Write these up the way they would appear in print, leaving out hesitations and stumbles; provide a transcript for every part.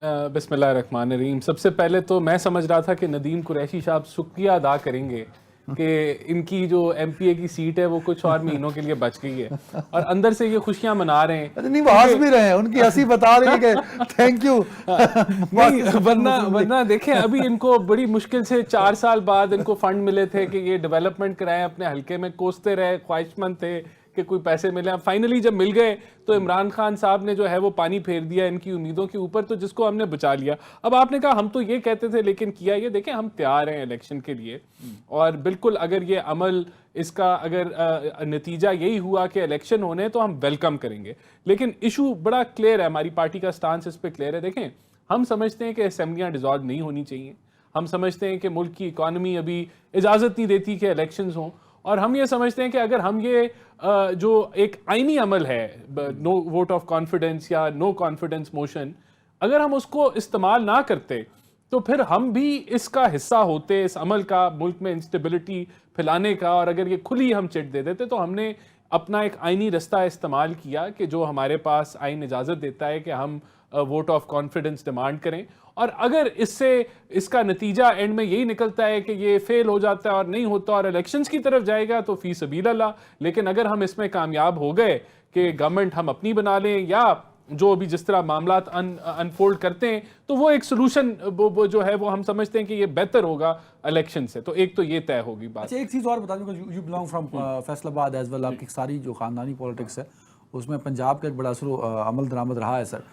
बिस्मिल्लाहिर्रहमानिर्रहीम। सबसे पहले तो मैं समझ रहा था कि नदीम कुरैशी साहब शुक्रिया अदा करेंगे कि इनकी जो एमपीए की सीट है वो कुछ और महीनों के लिए बच गई है और अंदर से ये खुशियां मना रहे हैं। नहीं, वो हंस भी रहे हैं, उनकी हंसी बता रही है कि थैंक यू। नहीं, वरना देखें, अभी इनको बड़ी मुश्किल से 4 साल बाद इनको फंड मिले थे कि ये डेवलपमेंट कराएं, अपने हल्के में कोसते रहे, ख्वाहिशमंद थे कि कोई पैसे मिले। फाइनली जब मिल गए तो इमरान खान साहब ने जो है वो पानी फेर दिया इनकी उम्मीदों के ऊपर, तो जिसको हमने बचा लिया। अब आपने कहा हम तो ये कहते थे लेकिन किया ये। देखें, हम तैयार हैं इलेक्शन के लिए और बिल्कुल अगर ये अमल इसका अगर नतीजा यही हुआ कि इलेक्शन होने तो हम वेलकम करेंगे। लेकिन इशू बड़ा क्लियर है, हमारी पार्टी का स्टांस इस पर क्लियर है। देखें, हम समझते हैं कि असेंबलियां डिसॉल्व नहीं होनी चाहिए। हम समझते हैं कि मुल्क की इकॉनमी अभी इजाज़त नहीं देती कि इलेक्शंस हों, और हम ये समझते हैं कि अगर हम ये जो एक आईनी अमल है, नो वोट ऑफ कॉन्फिडेंस या नो कॉन्फिडेंस मोशन, अगर हम उसको इस्तेमाल ना करते तो फिर हम भी इसका हिस्सा होते, इस अमल का, मुल्क में इंस्टेबिलिटी फैलाने का। और अगर ये खुली हम चिट दे देते तो हमने अपना एक आईनी रास्ता इस्तेमाल किया कि जो हमारे पास आइन इजाज़त देता है कि हम वोट ऑफ कॉन्फिडेंस डिमांड करें। और अगर इससे इसका नतीजा एंड में यही निकलता है कि ये फेल हो जाता है और नहीं होता और इलेक्शंस की तरफ जाएगा तो फी सबील अल्लाह। लेकिन अगर हम इसमें कामयाब हो गए कि गवर्नमेंट हम अपनी बना लें या जो अभी जिस तरह मामला अनफोल्ड करते हैं तो वो एक सोल्यूशन वो जो है वो हम समझते हैं कि ये बेहतर होगा इलेक्शन से। तो एक तो ये तय होगी बात। अच्छा, एक चीज़ और बता दूं, you belong from Faisalabad as well, आपकी सारी जो खानदानी पॉलिटिक्स है उसमें पंजाब का एक बड़ा असर अमल दरामद रहा है सर।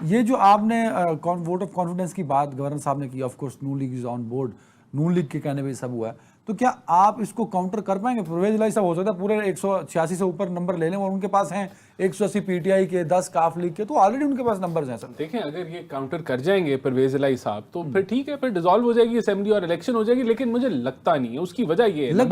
ये जो आपने वोट ऑफ कॉन्फिडेंस की बात गवर्नर साहब ने की, of course Noon league is on board, Noon league के कहने पे सब हुआ है, तो क्या आप इसको काउंटर कर पाएंगे? परवेज इलाही साहब हो सकता है पूरे 186 से ऊपर नंबर ले लें और उनके पास हैं 180 पीटीआई के, 10 काफ लीग के, तो ऑलरेडी उनके पास नंबर्स हैं सर। देखें, अगर ये काउंटर कर जाएंगे परवेज इलाही साहब तो फिर ठीक है, फिर डिसॉल्व हो जाएगी असेंबली और इलेक्शन हो जाएगी। लेकिन मुझे लगता नहीं है। उसकी वजह ये है,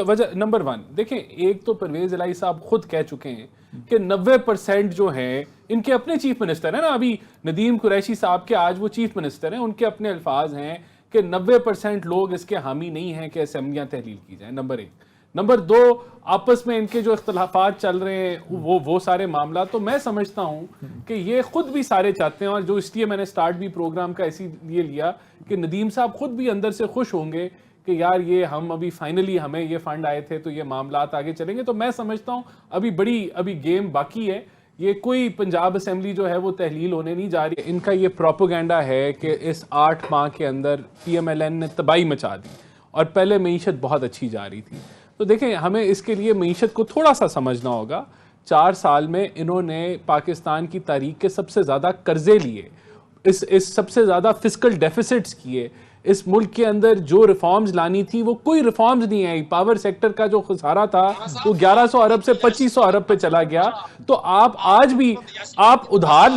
वजह नंबर 1, देखें, एक तो परवेज इलाही साहब खुद कह चुके हैं कि 90% जो हैं इनके अपने चीफ मिनिस्टर हैं ना, अभी नदीम कुरैशी साहब के आज वो चीफ मिनिस्टर हैं, उनके अपने अल्फाज हैं कि 90% लोग इसके हामी नहीं हैं कि असेंबलियां तहलील की जाए। नंबर 1। नंबर 2, आपस में इनके जो इख्तलाफात चल रहे हैं वो सारे मामला, तो मैं समझता हूं कि ये खुद भी सारे चाहते हैं। और जो इसलिए मैंने स्टार्ट भी प्रोग्राम का इसीलिए लिया कि नदीम साहब खुद भी अंदर से खुश होंगे कि यार ये हम अभी फाइनली हमें ये फंड आए थे तो ये मामलात आगे चलेंगे। तो मैं समझता हूं अभी गेम बाकी है। ये कोई पंजाब असेंबली जो है वो तहलील होने नहीं जा रही। इनका ये प्रोपोगंडा है कि इस 8 माह के अंदर पीएमएलएन ने तबाही मचा दी और पहले मईशत बहुत अच्छी जा रही थी। तो देखें, हमें इसके लिए मईशत को थोड़ा सा समझना होगा। 4 साल में इन्होंने पाकिस्तान की तारीख के सबसे ज़्यादा कर्जे लिए, इस सबसे ज़्यादा फिस्कल डेफिसिट्स किए। इस मुल्क के अंदर जो रिफॉर्म्स लानी थी वो कोई रिफॉर्म्स नहीं आई। पावर सेक्टर का जो खसारा था वो 1100 अरब से 2500 अरब पे चला गया। तो आप आज भी आप उधार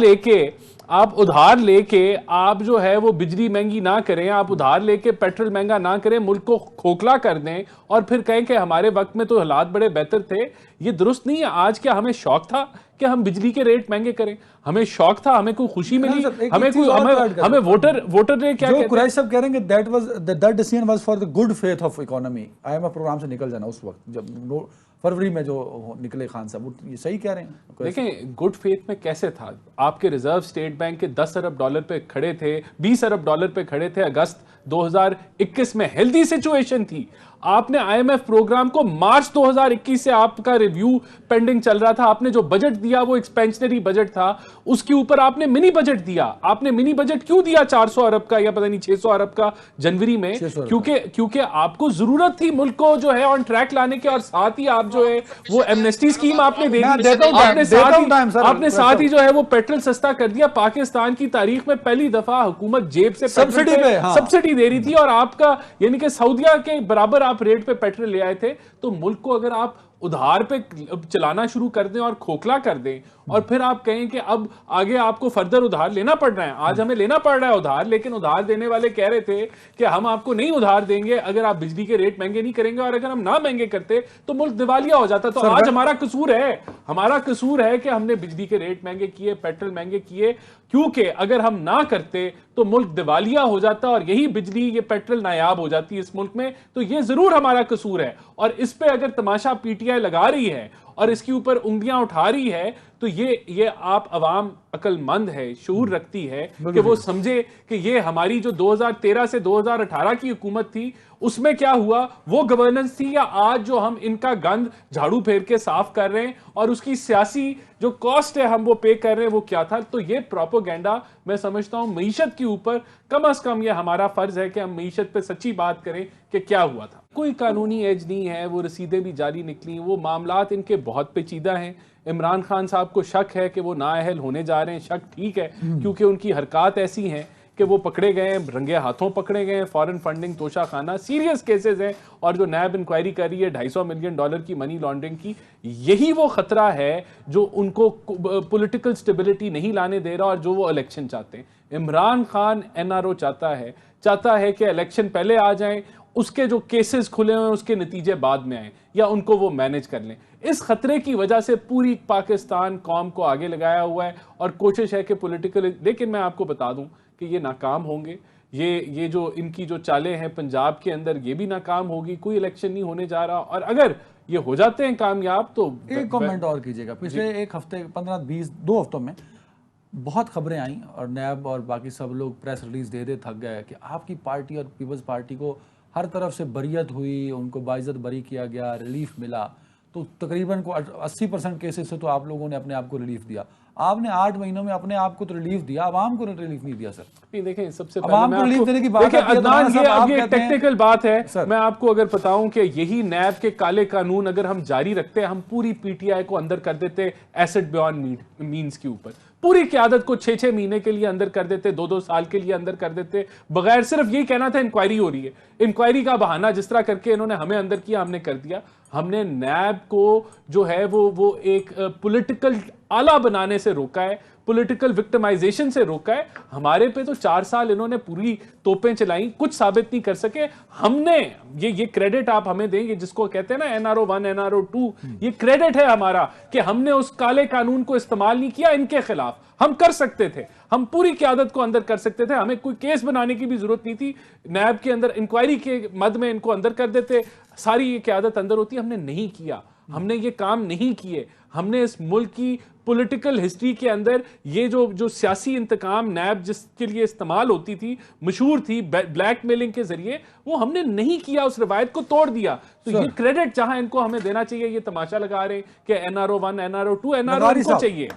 लेके आप जो है वो बिजली महंगी ना करें, आप उधार लेके पेट्रोल महंगा ना करें, मुल्क को खोखला कर दें और फिर कहें कि हमारे वक्त में तो हालात बड़े बेहतर थे। ये दुरुस्त नहीं है। आज क्या हमें शौक था कि हम बिजली के रेट महंगे करें? हमें शौक था, हमें कोई खुशी मिली, हमें वोटर ने क्या जो कुरैशी साहब कह रहे हैं कि that decision was for the good faith of economy. IMF program से निकल जाना उस वक्त जब फरवरी में जो निकले खान साहब, ये सही कह रहे हैं? देखें, गुड फेथ में कैसे था? आपके रिजर्व स्टेट बैंक के 10 अरब डॉलर पे खड़े थे, 20 अरब डॉलर पे खड़े थे अगस्त 2021 में। हेल्दी सिचुएशन थी। आपने आईएमएफ प्रोग्राम को मार्च 2021 से आपका रिव्यू पेंडिंग चल रहा था। आपने जो बजट दिया वो एक्सपेंशनरी बजट था, उसके ऊपर आपने मिनी बजट दिया। आपने मिनी बजट क्यों दिया 400 अरब का या पता नहीं 600 अरब का जनवरी में? क्योंकि आपको जरूरत थी मुल्क को जो है ऑन ट्रैक लाने के, और साथ ही आप जो है वो एमनेस्टी स्कीम आपने दे दी। आपने साथ ही जो है वो पेट्रोल सस्ता कर दिया। पाकिस्तान की तारीख में पहली दफा हुकूमत जेब से सब्सिडी दे रही थी और आपका यानी कि सऊदिया के बराबर आप रेट पे पेट्रोल ले आए थे। तो मुल्क को अगर आप उधार पे चलाना शुरू कर दें और खोखला कर दें और फिर आप कहें कि अब आगे आपको फर्दर उधार लेना पड़ रहा है। आज हमें लेना पड़ रहा है उधार, लेकिन उधार देने वाले कह रहे थे कि हम आपको नहीं उधार देंगे अगर आप बिजली के रेट महंगे नहीं करेंगे, और अगर हम ना महंगे करते तो मुल्क दिवालिया हो जाता। तो आज हमारा कसूर है कि हमने बिजली के रेट महंगे किए, पेट्रोल महंगे किए, क्योंकि अगर हम ना करते तो मुल्क दिवालिया हो जाता और यही बिजली ये पेट्रोल नायाब हो जाती है इस मुल्क में। तो ये जरूर हमारा कसूर है और इस पे अगर तमाशा पीटीआई लगा रही है और इसके ऊपर उंगलियां उठा रही है, तो ये आप अवाम अक्लमंद है, शऊर रखती है कि वो समझे कि ये हमारी जो 2013 से 2018 की हुकूमत थी उसमें क्या हुआ, वो गवर्नेंस थी, या आज जो हम इनका गंद झाड़ू फेर के साफ कर रहे हैं और उसकी सियासी जो कॉस्ट है हम वो पे कर रहे हैं, वो क्या था। तो ये प्रोपोगेंडा मैं समझता हूं मईशत के ऊपर कम से कम ये हमारा फर्ज है कि हम मईशत पे सच्ची बात करें कि क्या हुआ था। कोई कानूनी एज नहीं है, वो रसीदें भी जारी निकली, वो मामलात इनके बहुत पेचीदा हैं। इमरान खान साहब को शक है कि वो नाअहल होने जा रहे हैं, शक ठीक है, क्योंकि उनकी हरकत ऐसी हैं कि वो पकड़े गए हैं, रंगे हाथों पकड़े गए हैं, foreign funding, Toshakhana, serious cases हैं। और जो नैब इंक्वायरी कर रही है $250 मिलियन की मनी लॉन्ड्रिंग की, यही वो खतरा है जो उनको पॉलिटिकल स्टेबिलिटी नहीं लाने दे रहा और जो वो इलेक्शन चाहते हैं। इमरान खान एनआरओ चाहता है कि इलेक्शन पहले आ जाएं, उसके जो केसेस खुले हुए हैं उसके नतीजे बाद में आए, या उनको वो मैनेज कर लें। इस खतरे की वजह से पूरी पाकिस्तान कौम को आगे लगाया हुआ है और कोशिश है कि पॉलिटिकल, लेकिन मैं आपको बता दूं कि ये नाकाम होंगे। ये जो इनकी जो चालें हैं पंजाब के अंदर, ये भी नाकाम होगी, कोई इलेक्शन नहीं होने जा रहा। और अगर ये हो जाते हैं कामयाब तो एक कमेंट और कीजिएगा। पिछले एक हफ्ते 15-20 2 हफ्तों में बहुत खबरें आई और नैब और बाकी सब लोग प्रेस रिलीज दे थक गए कि आपकी पार्टी और पीपल्स पार्टी को हर तरफ से बरियत हुई, उनको बाइज्जत बरी किया गया, रिलीफ मिला। तो तकरीबन को 80% केसेस से तो आप लोगों ने अपने आप को रिलीफ दिया। आपने 8 महीनों में अपने आप को तो रिलीफ दिया, आवाम को रिलीफ नहीं दिया सर। नहीं, देखें, सबसे आवाम को रिलीफ देने की बात देखिए अदनान, ये अब ये कहते हैं टेक्निकल बात है। मैं आपको अगर बताऊं कि यही नैब के काले कानून अगर हम जारी रखते, हम पूरी पीटीआई को अंदर कर देते एसेट बियॉन्ड मीन्स के ऊपर, पूरी क़यादत को 6-6 महीने के लिए अंदर कर देते, 2-2 साल के लिए अंदर कर देते, बगैर सिर्फ यही कहना था इंक्वायरी हो रही है। इंक्वायरी का बहाना जिस तरह करके इन्होंने हमें अंदर किया, हमने कर दिया। हमने नैब को जो है वो एक पॉलिटिकल आला बनाने से रोका है, पॉलिटिकल विक्टिमाइजेशन से रोका है। हमारे पे तो 4 साल इन्होंने पूरी तोपें चलाई, कुछ साबित नहीं कर सके। हमने ये क्रेडिट आप हमें देंगे, जिसको कहते हैं ना NRO 1 NRO 2, ये क्रेडिट है हमारा कि हमने उस काले कानून को इस्तेमाल नहीं किया इनके खिलाफ। हम कर सकते थे, हम पूरी क़यादत को अंदर कर सकते थे, हमें कोई केस बनाने की भी जरूरत नहीं थी। नैब के अंदर इंक्वायरी के मद में इनको अंदर कर देते, सारी ये क़यादत अंदर होती। हमने नहीं किया, हमने ये काम नहीं किए। हमने इस मुल्क की पॉलिटिकल हिस्ट्री के अंदर ये जो सियासी इंतकाम नैब जिसके लिए इस्तेमाल होती थी, मशहूर थी ब्लैकमेलिंग के जरिए, वो हमने नहीं किया, उस रिवायत को तोड़ दिया। तो ये क्रेडिट जहां इनको हमें देना चाहिए, ये तमाशा लगा रहे हैं कि NRO 1 NRO 2 NRO इनको चाहिए।